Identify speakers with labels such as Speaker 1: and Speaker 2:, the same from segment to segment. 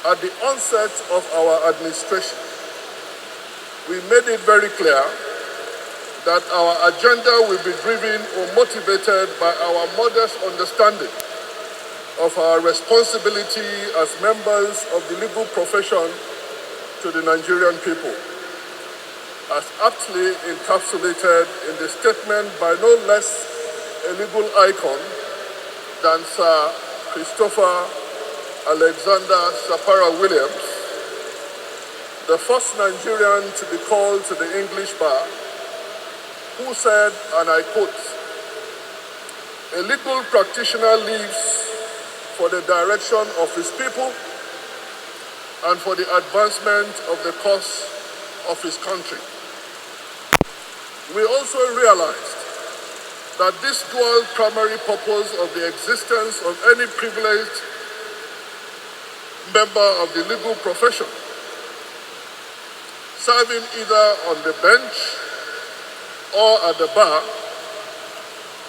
Speaker 1: At the onset of our administration, we made it very clear that our agenda will be driven or motivated by our modest understanding of our responsibility as members of the legal profession to the Nigerian people, as aptly encapsulated in the statement by no less a legal icon than Sir Christopher Alexander Sapara Williams, the first Nigerian to be called to the English bar, who said, and I quote, "A legal practitioner lives for the direction of his people and for the advancement of the cause of his country." We also realized that this dual primary purpose of the existence of any privileged member of the legal profession, serving either on the bench or at the bar,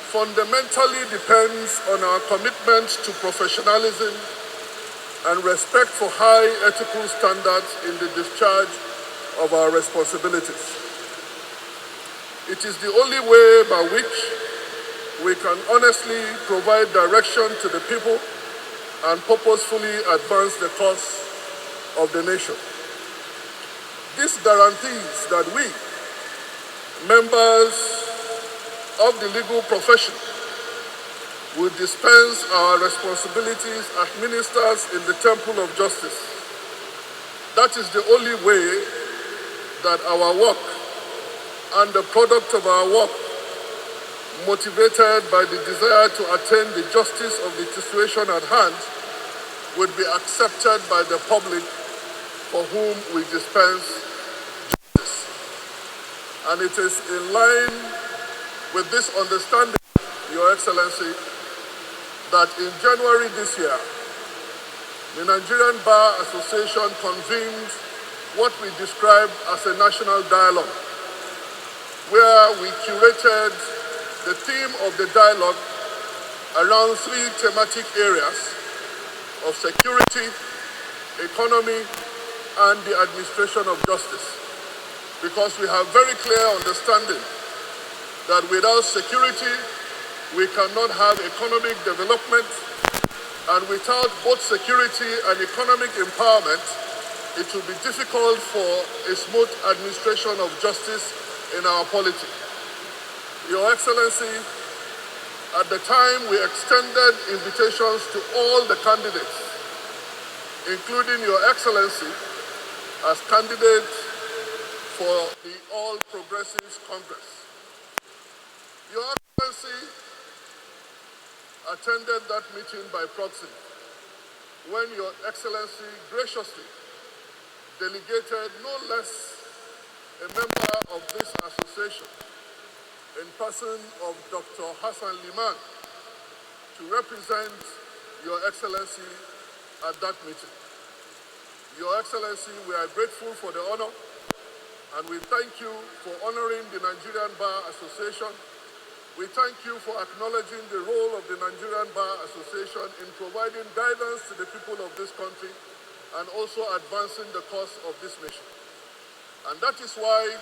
Speaker 1: fundamentally depends on our commitment to professionalism and respect for high ethical standards in the discharge of our responsibilities. It is the only way by which we can honestly provide direction to the people and purposefully advance the cause of the nation. This guarantees that we, members of the legal profession, will dispense our responsibilities as ministers in the temple of justice. That is the only way that our work and the product of our work, motivated by the desire to attain the justice of the situation at hand, would be accepted by the public for whom we dispense justice. And it is in line with this understanding, Your Excellency, that in January this year, the Nigerian Bar Association convened what we described as a national dialogue, where we curated the theme of the dialogue around three thematic areas of security, economy, and the administration of justice. Because we have very clear understanding that without security, we cannot have economic development, and without both security and economic empowerment, it will be difficult for a smooth administration of justice in our polity. Your Excellency, at the time we extended invitations to all the candidates, including Your Excellency as candidate for the All Progressives Congress. Your Excellency attended that meeting by proxy when Your Excellency graciously delegated no less a member of this association in person of Dr. Hassan Liman to represent Your Excellency at that meeting. Your Excellency, we are grateful for the honor, and we thank you for honoring the Nigerian Bar Association. We thank you for acknowledging the role of the Nigerian Bar Association in providing guidance to the people of this country and also advancing the cause of this nation. And that is why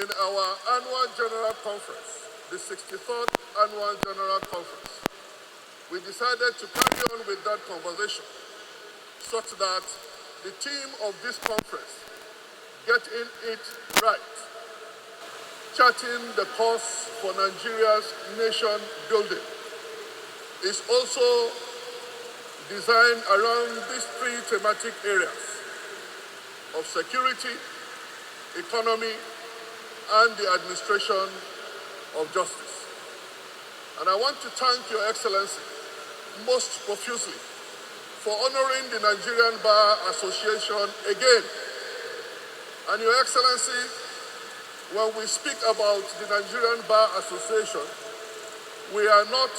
Speaker 1: in our annual General Conference, the 63rd Annual General Conference, we decided to carry on with that conversation such that the theme of this conference, Getting It Right, charting the course for Nigeria's nation building, is also designed around these three thematic areas of security, economy, and the administration of justice. And I want to thank Your Excellency most profusely for honoring the Nigerian Bar Association again. And Your Excellency, when we speak about the Nigerian Bar Association, we are not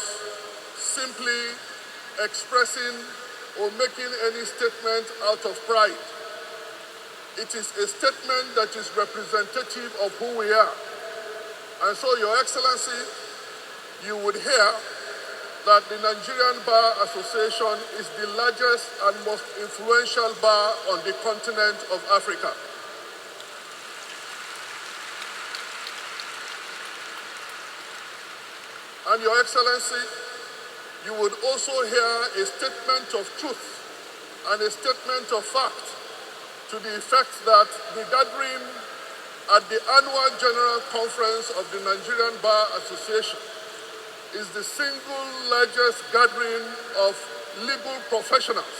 Speaker 1: simply expressing or making any statement out of pride. It is a statement that is representative of who we are. And so, Your Excellency, you would hear that the Nigerian Bar Association is the largest and most influential bar on the continent of Africa. And Your Excellency, you would also hear a statement of truth and a statement of fact to the effect that the gathering at the annual General Conference of the Nigerian Bar Association is the single largest gathering of legal professionals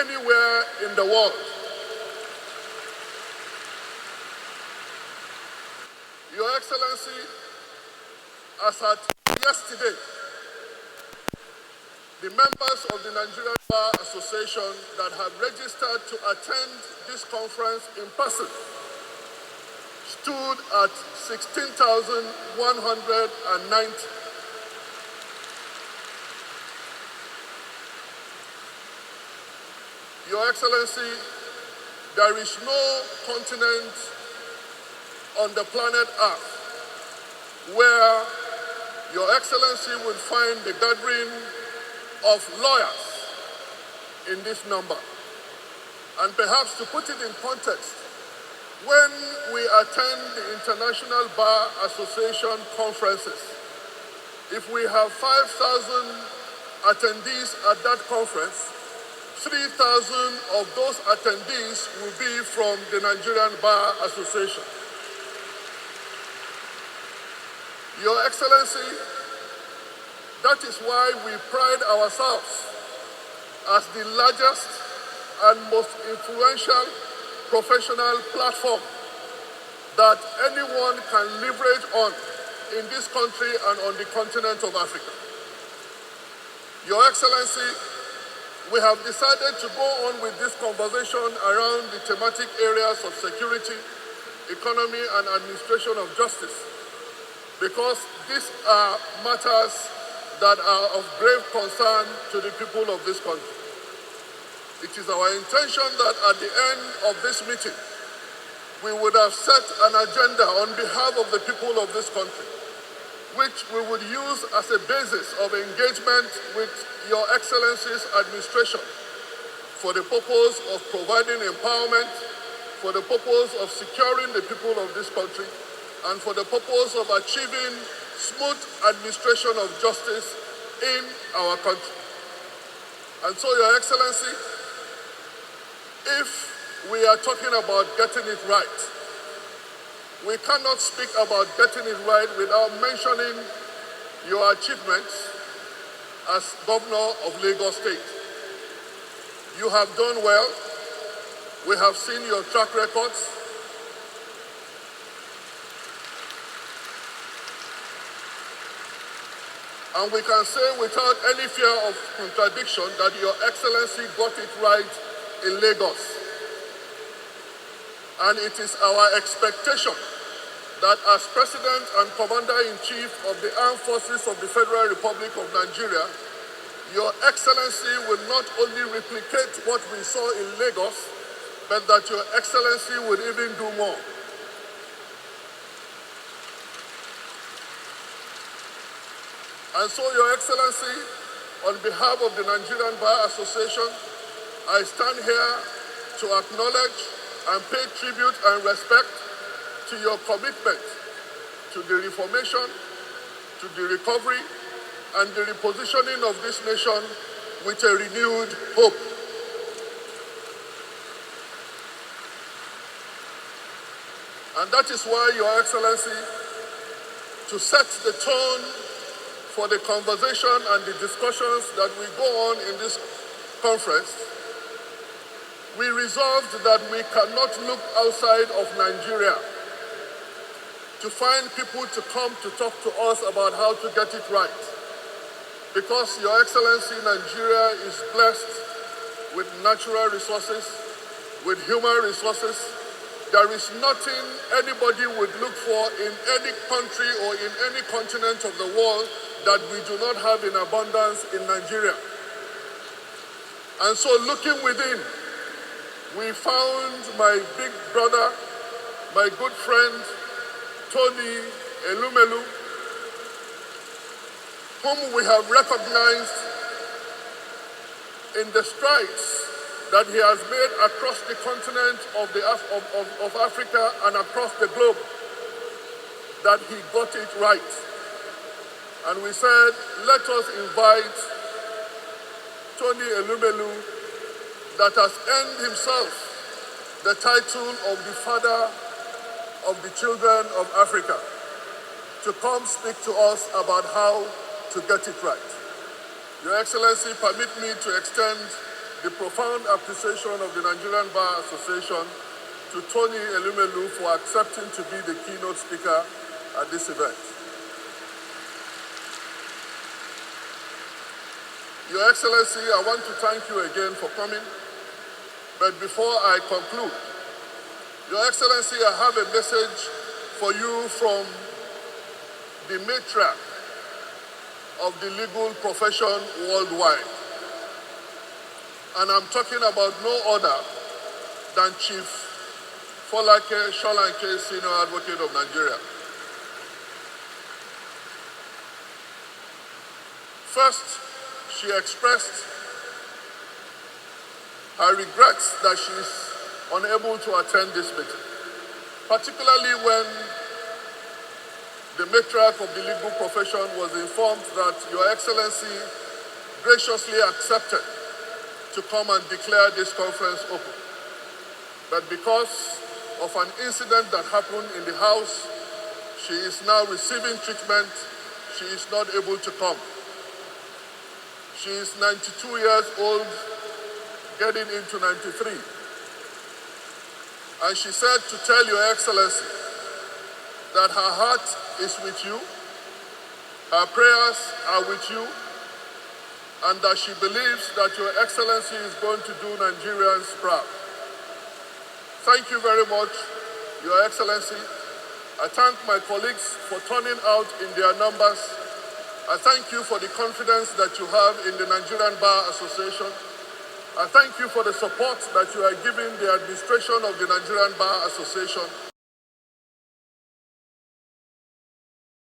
Speaker 1: anywhere in the world. Your Excellency, as at yesterday, the members of the Nigerian Bar Association that have registered to attend this conference in person stood at 16,190. Your Excellency, there is no continent on the planet Earth where Your Excellency will find the gathering of lawyers in this number. And perhaps to put it in context, when we attend the International Bar Association conferences, if we have 5,000 attendees at that conference, 3,000 of those attendees will be from the Nigerian Bar Association. Your Excellency, that is why we pride ourselves as the largest and most influential professional platform that anyone can leverage on in this country and on the continent of Africa. Your Excellency, we have decided to go on with this conversation around the thematic areas of security, economy, and administration of justice, because these are matters that are of grave concern to the people of this country. It is our intention that at the end of this meeting, we would have set an agenda on behalf of the people of this country, which we would use as a basis of engagement with Your Excellency's administration for the purpose of providing empowerment, for the purpose of securing the people of this country, and for the purpose of achieving smooth administration of justice in our country. And so, Your Excellency, if we are talking about getting it right, we cannot speak about getting it right without mentioning your achievements as Governor of Lagos State. You have done well. We have seen your track records. And we can say without any fear of contradiction that Your Excellency got it right in Lagos. And it is our expectation that as President and Commander-in-Chief of the Armed Forces of the Federal Republic of Nigeria, Your Excellency will not only replicate what we saw in Lagos, but that Your Excellency would even do more. And so, Your Excellency, on behalf of the Nigerian Bar Association, I stand here to acknowledge and pay tribute and respect to your commitment to the reformation, to the recovery, and the repositioning of this nation with a renewed hope. And that is why, Your Excellency, to set the tone for the conversation and the discussions that we go on in this conference, we resolved that we cannot look outside of Nigeria to find people to come to talk to us about how to get it right. Because, Your Excellency, Nigeria is blessed with natural resources, with human resources. There is nothing anybody would look for in any country or in any continent of the world that we do not have in abundance in Nigeria. And so, looking within, we found my big brother, my good friend, Tony Elumelu, whom we have recognized in the strides that he has made across the continent of Africa and across the globe, that he got it right. And we said, let us invite Tony Elumelu, that has earned himself the title of the father of the children of Africa, to come speak to us about how to get it right. Your Excellency, permit me to extend the profound appreciation of the Nigerian Bar Association to Tony Elumelu for accepting to be the keynote speaker at this event. Your Excellency, I want to thank you again for coming. But before I conclude, Your Excellency, I have a message for you from the matriarch of the legal profession worldwide. And I'm talking about no other than Chief Folake Sholanke, Senior Advocate of Nigeria. First, she expressed her regrets that she is unable to attend this meeting, particularly when the matriarch of the legal profession was informed that Your Excellency graciously accepted to come and declare this conference open. But because of an incident that happened in the House, she is now receiving treatment. She is not able to come. She is 92 years old, getting into 93. And she said to tell Your Excellency that her heart is with you, her prayers are with you, and that she believes that Your Excellency is going to do Nigerians proud. Thank you very much, Your Excellency. I thank my colleagues for turning out in their numbers. I thank you for the confidence that you have in the Nigerian Bar Association. I thank you for the support that you are giving the administration of the Nigerian Bar Association.